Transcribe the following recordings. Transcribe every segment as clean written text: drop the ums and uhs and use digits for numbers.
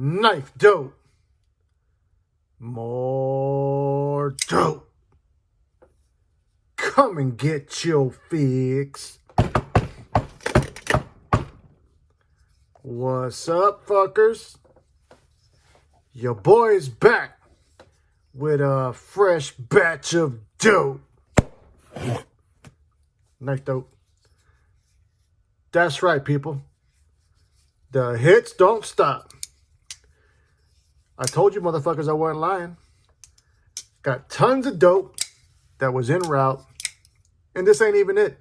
Knife dope. More dope. Come and get your fix. What's up, fuckers? Your boy's back with a fresh batch of dope. Knife dope. That's right, people. The hits don't stop. I told you motherfuckers I wasn't lying. Got tons of dope that was en route. And this ain't even it.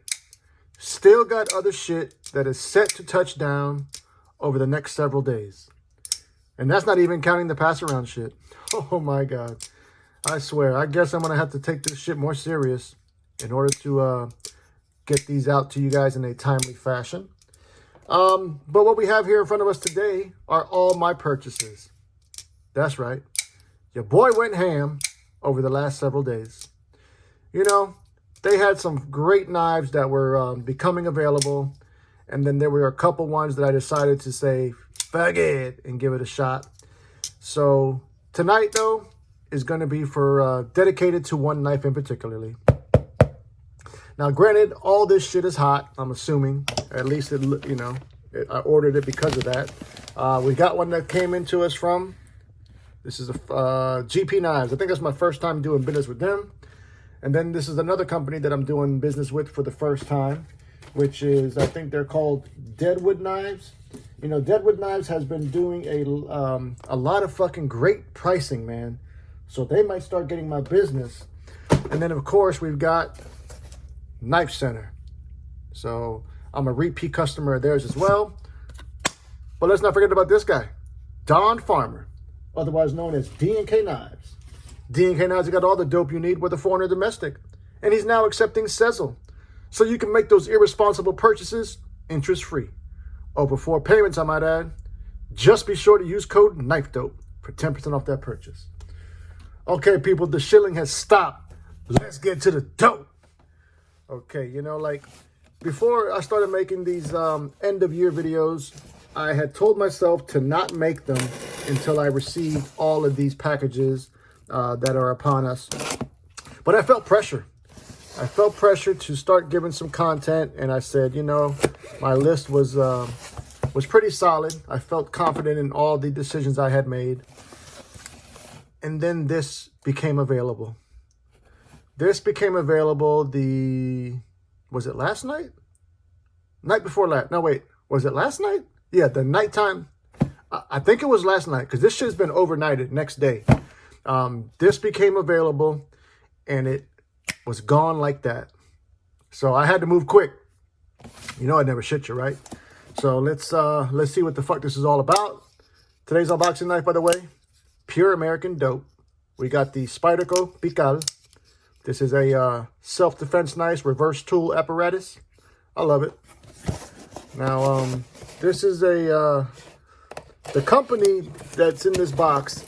Still got other shit that is set to touch down over the next several days. And that's not even counting the pass around shit. Oh my God. I swear, I guess I'm going to have to take this shit more serious in order to get these out to you guys in a timely fashion. But what we have here in front of us today are all my purchases. That's right. Your boy went ham over the last several days. You know, they had some great knives that were becoming available. And then there were a couple ones that I decided to say, fuck it, and give it a shot. So tonight, though, is going to be for dedicated to one knife in particularly. Now, granted, all this shit is hot, I'm assuming. At least, I ordered it because of that. We got one that came into us from, this is a GP Knives. I think that's my first time doing business with them. And then this is another company that I'm doing business with for the first time, which is, I think they're called Deadwood Knives. You know, Deadwood Knives has been doing a lot of fucking great pricing, man. So they might start getting my business. And then, of course, we've got Knife Center. So I'm a repeat customer of theirs as well. But let's not forget about this guy, Don Farmer, otherwise known as D&K Knives. D&K Knives has got all the dope you need, whether foreign or domestic. And he's now accepting Sezzle. So you can make those irresponsible purchases interest-free. Or before payments, I might add. Just be sure to use code KnifeDope for 10% off that purchase. Okay, people, the shilling has stopped. Let's get to the dope. Okay, you know, like, before I started making these end-of-year videos, I had told myself to not make them until I received all of these packages that are upon us. But I felt pressure. I felt pressure to start giving some content, and I said, you know, my list was pretty solid. I felt confident in all the decisions I had made. And then this became available. This became available was it last night? Night before last. No, wait. Was it last night? Yeah, the nighttime. I think it was last night because this shit's been overnighted next day. This became available and it was gone like that. So I had to move quick. You know I never shit you, right? So let's see what the fuck this is all about. Today's unboxing knife, by the way, pure American dope. We got the Thebladecartel. This is a self-defense knife, reverse tool apparatus. I love it. Now, this is the company that's in this box.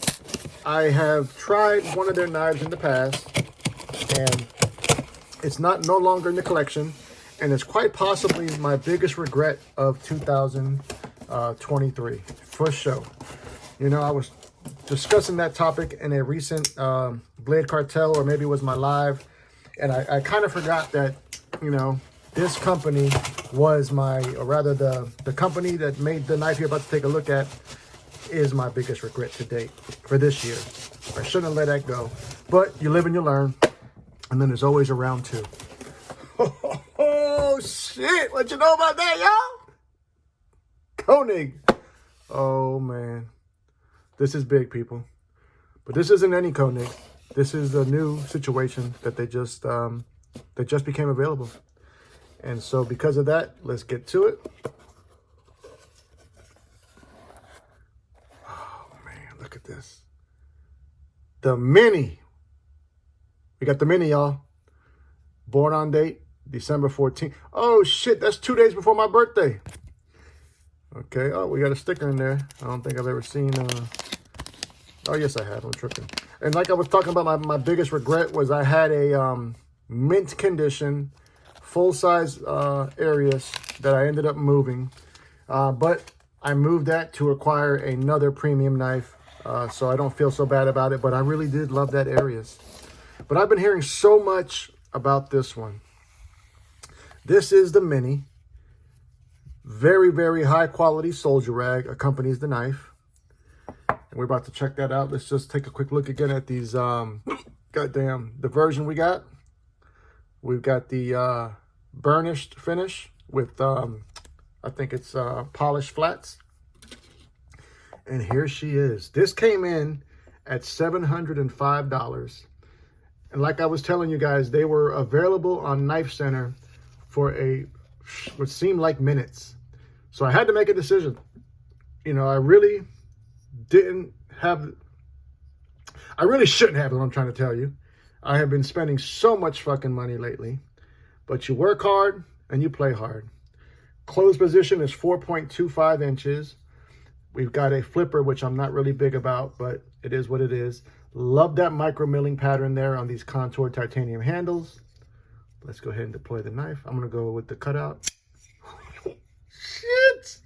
I have tried one of their knives in the past, and it's no longer in the collection, and it's quite possibly my biggest regret of 2023, for sure. You know, I was discussing that topic in a recent Thebladecartel, or maybe it was my live, and I kind of forgot that, you know, this company was the company that made the knife you're about to take a look at is my biggest regret to date for this year. I shouldn't have let that go, but you live and you learn, and then there's always a round two. Oh shit, what you know about that, y'all? Koenig. Oh man, this is big, people. But this isn't any Koenig. This is a new situation that they just became available. And so because of that, let's get to it. Oh man, look at this. The Mini. We got the Mini, y'all. Born on date, December 14th. Oh shit, that's 2 days before my birthday. Okay, oh, we got a sticker in there. I don't think I've ever seen, oh yes I have, I'm tripping. And like I was talking about, my biggest regret was I had a mint condition, full-size Arius that I ended up moving. But I moved that to acquire another premium knife, so I don't feel so bad about it, but I really did love that Aries. But I've been hearing so much about this one. This is the Mini. Very, very high quality soldier rag accompanies the knife. And we're about to check that out. Let's just take a quick look again at these, the version we got. We've got the burnished finish with, I think it's polished flats. And here she is. This came in at $705. And like I was telling you guys, they were available on Knife Center for what seemed like minutes. So I had to make a decision. You know, I really shouldn't have what I'm trying to tell you. I have been spending so much fucking money lately. But you work hard and you play hard. Closed position is 4.25 inches. We've got a flipper, which I'm not really big about, but it is what it is. Love that micro milling pattern there on these contoured titanium handles. Let's go ahead and deploy the knife. I'm going to go with the cutout. Shit!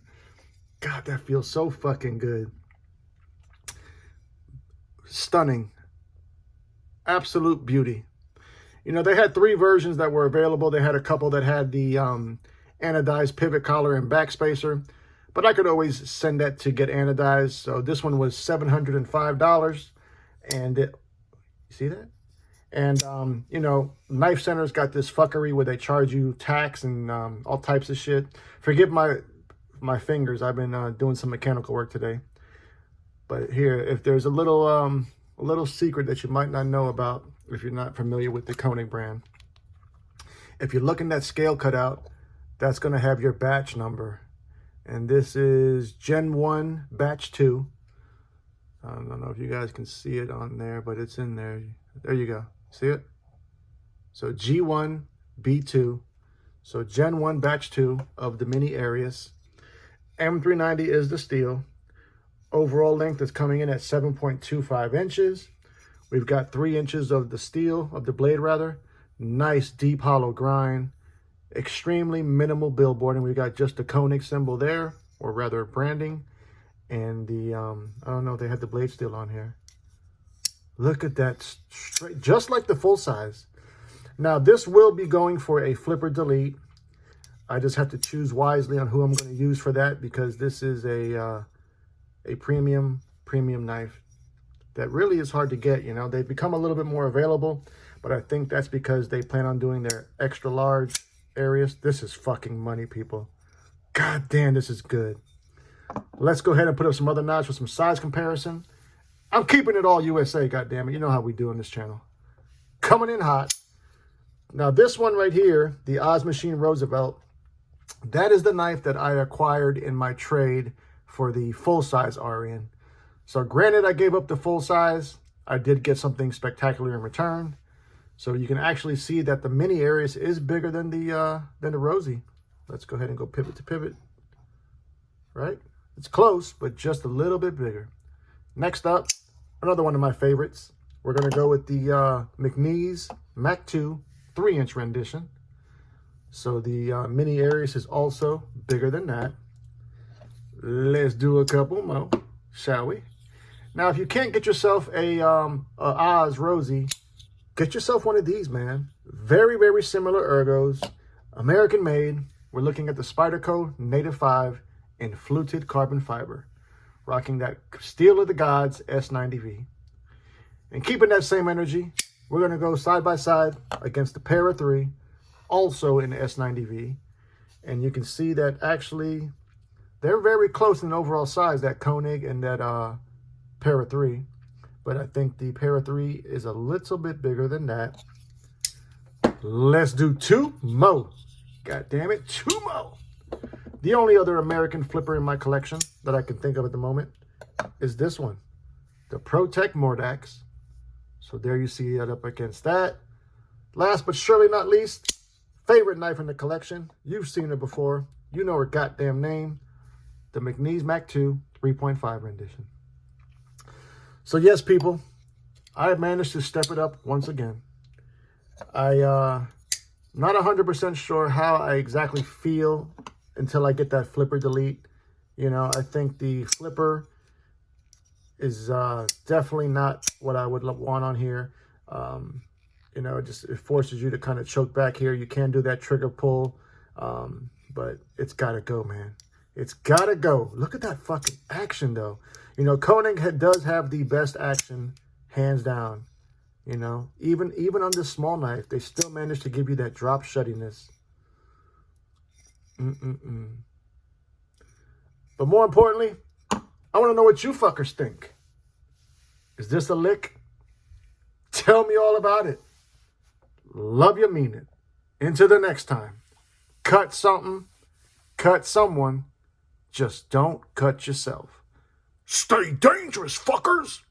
God, that feels so fucking good. Stunning. Absolute beauty. You know, they had 3 versions that were available. They had a couple that had the anodized pivot collar and backspacer, but I could always send that to get anodized. So this one was $705, and you see that? And you know, Knife Center's got this fuckery where they charge you tax and all types of shit. Forgive my fingers. I've been doing some mechanical work today. But here, if there's a little secret that you might not know about if you're not familiar with the Koenig brand. If you're looking at scale cutout, that's going to have your batch number. And this is Gen 1, Batch 2. I don't know if you guys can see it on there, but it's in there. There you go. See it? So G1, B2. So Gen 1, Batch 2 of the Mini Aries. M390 is the steel. Overall length is coming in at 7.25 inches. We've got 3 inches of the steel, of the blade rather. Nice deep hollow grind. Extremely minimal billboarding. We've got just the Koenig symbol there, or rather branding. And the, I don't know, they had the blade steel on here. Look at that, straight, just like the full size. Now this will be going for a flipper delete. I just have to choose wisely on who I'm going to use for that, because this is a premium knife that really is hard to get. You know, they've become a little bit more available, but I think that's because they plan on doing their extra large Aries. This is fucking money, people. God damn, this is good. Let's go ahead and put up some other knives for some size comparison. I'm keeping it all USA, goddammit. You know how we do on this channel. Coming in hot. Now this one right here, the Oz Machine Roosevelt, that is the knife that I acquired in my trade for the full-size RN. So granted, I gave up the full size. I did get something spectacular in return. So you can actually see that the Mini Aries is bigger than the Rosie. Let's go ahead and go pivot to pivot. Right? It's close, but just a little bit bigger. Next up, another one of my favorites. We're going to go with the McNeese Mac 2 3-inch rendition. So the Mini Aries is also bigger than that. Let's do a couple more, shall we? Now, if you can't get yourself a Oz Rosie, get yourself one of these, man. Very, very similar ergos. American made. We're looking at the Spyderco Native 5 in fluted carbon fiber. Rocking that Steel of the Gods S90V. And keeping that same energy, we're going to go side by side against the Para 3, also in S90V. And you can see that actually they're very close in overall size, that Koenig and that Para 3. But I think the Para 3 is a little bit bigger than that. Let's do 2 more. God damn it, 2 more. The only other American flipper in my collection that I can think of at the moment is this one, the ProTech Mordax. So there you see it up against that. Last but surely not least, favorite knife in the collection. You've seen her before. You know her goddamn name. The McNeese Mac 2 3.5 rendition. So yes, people, I managed to step it up once again. Not 100% sure how I exactly feel until I get that flipper delete You know, I think the flipper is definitely not what I would want on here. You know, it forces you to kind of choke back here. You can do that trigger pull, but it's got to go, man. It's got to go. Look at that fucking action, though. You know, Koenig does have the best action, hands down. You know, even on this small knife, they still manage to give you that drop shuttiness. But more importantly, I want to know what you fuckers think. Is this a lick? Tell me all about it. Love you, mean it. Until the next time. Cut something. Cut someone. Just don't cut yourself. Stay dangerous, fuckers!